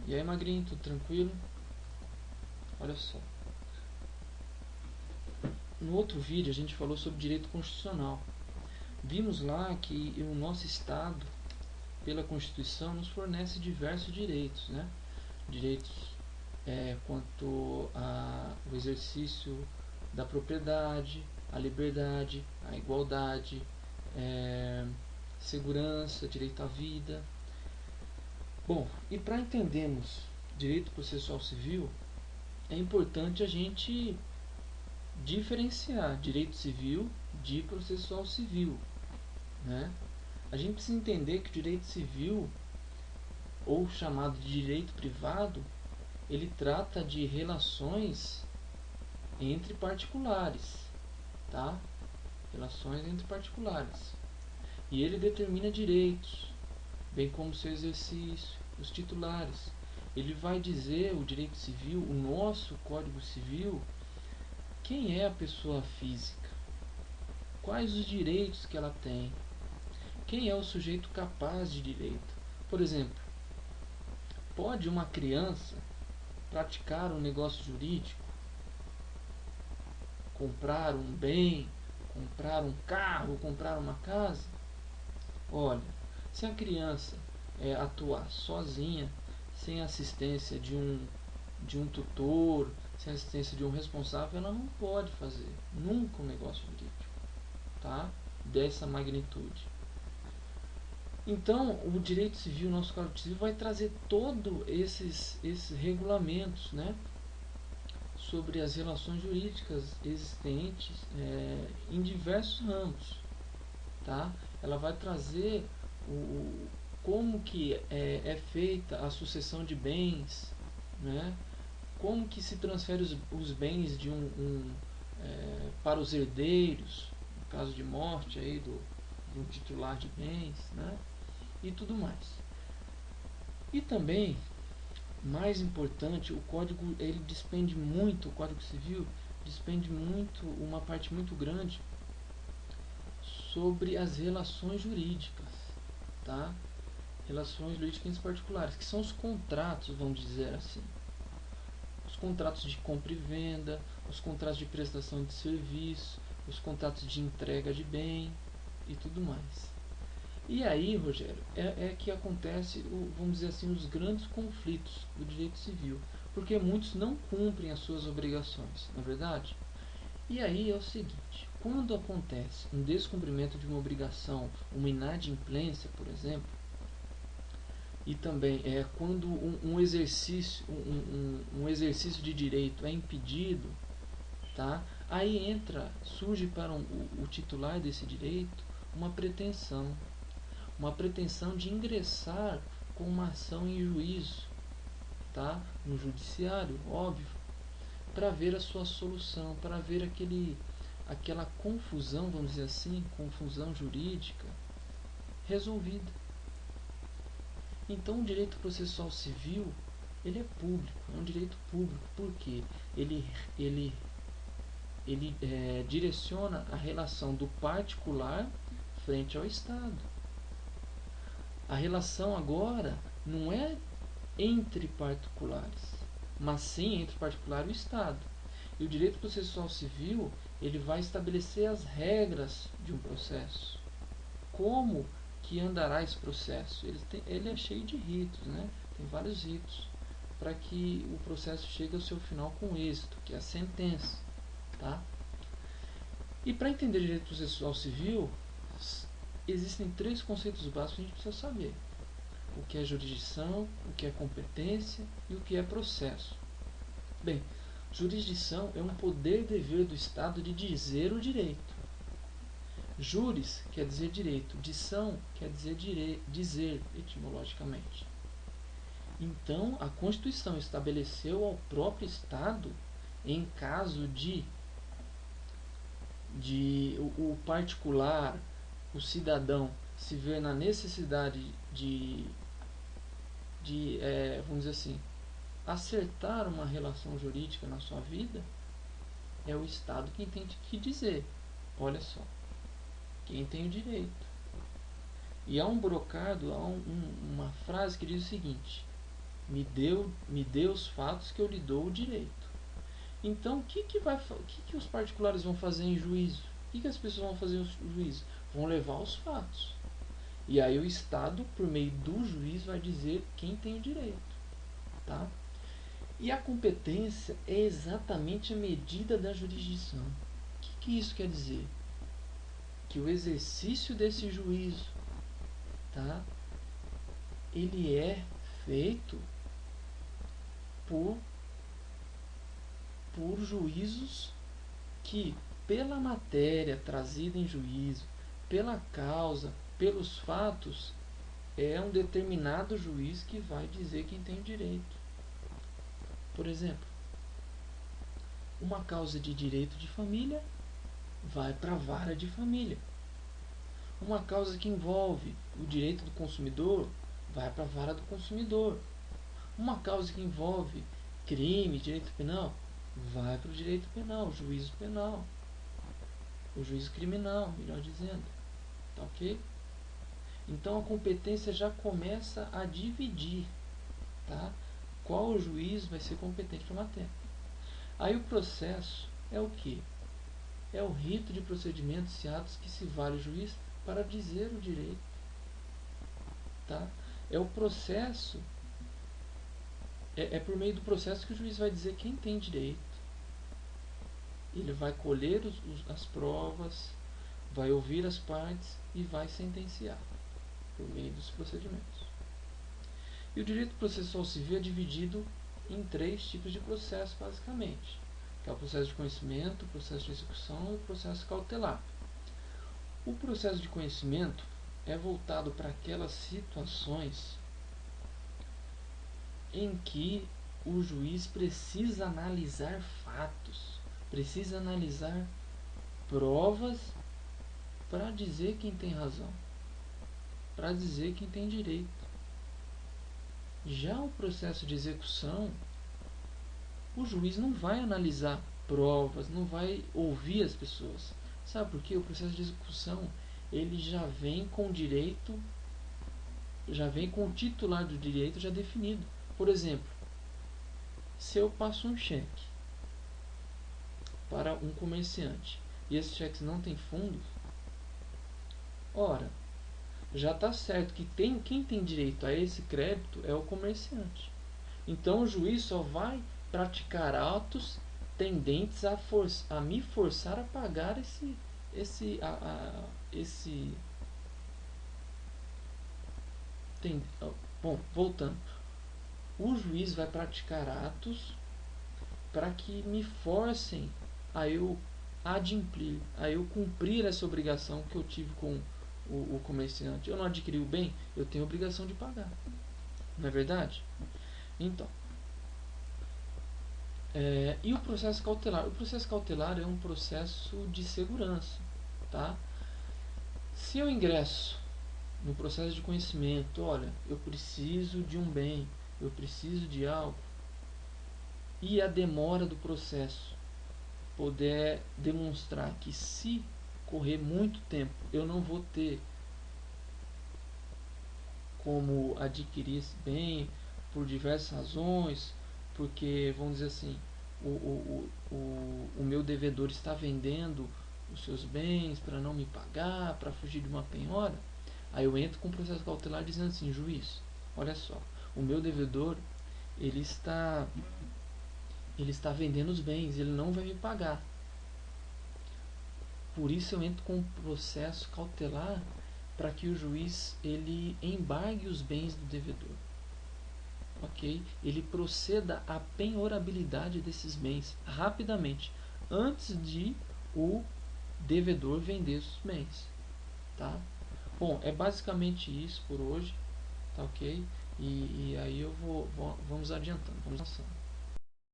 E aí, magrinho, tudo tranquilo? Olha só. No outro vídeo a gente falou sobre direito constitucional. Vimos lá que o nosso Estado, pela Constituição, nos fornece diversos direitos, né? Direitos quanto ao exercício da propriedade, a liberdade, a igualdade, segurança, direito à vida. Bom, e para entendermos direito processual civil, é importante a gente diferenciar direito civil de processual civil, né? A gente precisa entender que o direito civil, ou chamado de direito privado, ele trata de relações entre particulares, tá? Relações entre particulares. E ele determina direitos, bem como seu exercício, os titulares. Ele vai dizer, o direito civil, o nosso Código Civil, quem é a pessoa física, quais os direitos que ela tem, quem é o sujeito capaz de direito. Por exemplo, pode uma criança praticar um negócio jurídico, comprar um bem, comprar um carro, comprar uma casa? Olha, se a criança atuar sozinha, sem assistência de um tutor, sem assistência de um responsável, ela não pode fazer nunca um negócio jurídico, tá? Dessa magnitude. Então, o direito civil, nosso Código Civil, vai trazer todos esses regulamentos, né, sobre as relações jurídicas existentes em diversos ramos, tá? Ela vai trazer como que é feita a sucessão de bens, né? Como que se transfere os bens de para os herdeiros, no caso de morte aí do titular de bens, né? E tudo mais. E também, mais importante, o Código ele despende muito, o Código Civil despende muito, uma parte muito grande sobre as relações jurídicas, tá? Relações jurídicas particulares, que são os contratos, vamos dizer assim. Os contratos de compra e venda, os contratos de prestação de serviço, os contratos de entrega de bem e tudo mais. E aí, Rogério, que acontece, vamos dizer assim, os grandes conflitos do direito civil, porque muitos não cumprem as suas obrigações, não é verdade? E aí é o seguinte, quando acontece um descumprimento de uma obrigação, uma inadimplência, por exemplo, e também quando um exercício de direito é impedido, tá? Aí surge para o titular desse direito uma pretensão de ingressar com uma ação em juízo, tá? No judiciário, óbvio, para ver a sua solução, para ver aquela confusão, vamos dizer assim, confusão jurídica resolvida. Então, o direito processual civil ele é público, é um direito público, porque ele direciona a relação do particular frente ao Estado. A relação agora não é entre particulares, mas sim entre particular e o Estado. E o direito processual civil ele vai estabelecer as regras de um processo. Como que andará esse processo? Ele é cheio de ritos, né? Tem vários ritos para que o processo chegue ao seu final com êxito, que é a sentença, tá? E para entender direito processual civil, existem 3 conceitos básicos que a gente precisa saber: o que é jurisdição, o que é competência e o que é processo. Bem, jurisdição é um poder-dever do Estado de dizer o direito. Juris quer dizer direito, dição quer dizer dizer etimologicamente. Então, a Constituição estabeleceu ao próprio Estado, em caso de o particular, o cidadão, se ver na necessidade vamos dizer assim, acertar uma relação jurídica na sua vida, é o Estado quem tem que dizer: olha só, quem tem o direito. E há um brocado, há uma frase que diz o seguinte: me dê os fatos que eu lhe dou o direito. Então, o que os particulares vão fazer em juízo? O que as pessoas vão fazer em juízo? Vão levar os fatos. E aí o Estado, por meio do juiz, vai dizer quem tem o direito. Tá? E a competência é exatamente a medida da jurisdição. O que isso quer dizer? Que o exercício desse juízo, tá? Ele é feito por juízos que, pela matéria trazida em juízo, pela causa, pelos fatos, é um determinado juiz que vai dizer quem tem o direito. Por exemplo, uma causa de direito de família vai para a vara de família. Uma causa que envolve o direito do consumidor vai para a vara do consumidor. Uma causa que envolve crime, direito penal, vai para o direito penal, o juízo penal. O juízo criminal, melhor dizendo. Tá ok? Então a competência já começa a dividir, tá? Qual o juiz vai ser competente para a matéria. Aí o processo é o quê? É o rito de procedimentos e atos que se vale o juiz para dizer o direito. Tá? É o processo, é por meio do processo que o juiz vai dizer quem tem direito. Ele vai colher as provas, vai ouvir as partes e vai sentenciar por meio dos procedimentos. E o direito processual civil é dividido em 3 tipos de processo, basicamente, que é o processo de conhecimento, o processo de execução e o processo cautelar. O processo de conhecimento é voltado para aquelas situações em que o juiz precisa analisar fatos, precisa analisar provas para dizer quem tem razão, para dizer quem tem direito. Já o processo de execução, o juiz não vai analisar provas, não vai ouvir as pessoas. Sabe por quê? O processo de execução, ele já vem com o direito, já vem com o titular do direito já definido. Por exemplo, se eu passo um cheque para um comerciante e esse cheque não tem fundos, ora, já está certo que quem tem direito a esse crédito é o comerciante. Então o juiz só vai praticar atos tendentes a me forçar a pagar bom, voltando. O juiz vai praticar atos para que me forcem a eu adimplir, a eu cumprir essa obrigação que eu tive com o comerciante. Eu não adquiri o bem, eu tenho a obrigação de pagar. Não é verdade? Então, e o processo cautelar? O processo cautelar é um processo de segurança. Tá? Se eu ingresso no processo de conhecimento, olha, eu preciso de um bem, eu preciso de algo, e a demora do processo puder demonstrar que, se correr muito tempo, eu não vou ter como adquirir esse bem por diversas razões, porque, vamos dizer assim, o meu devedor está vendendo os seus bens para não me pagar, para fugir de uma penhora, aí eu entro com o processo cautelar dizendo assim: juiz, olha só, o meu devedor ele está vendendo os bens, ele não vai me pagar. Por isso eu entro com o processo cautelar para que o juiz ele embargue os bens do devedor. Ok? Ele proceda à penhorabilidade desses bens rapidamente, antes de o devedor vender os bens. Tá? Bom, é basicamente isso por hoje. Tá ok? E aí vamos adiantando, vamos avançando.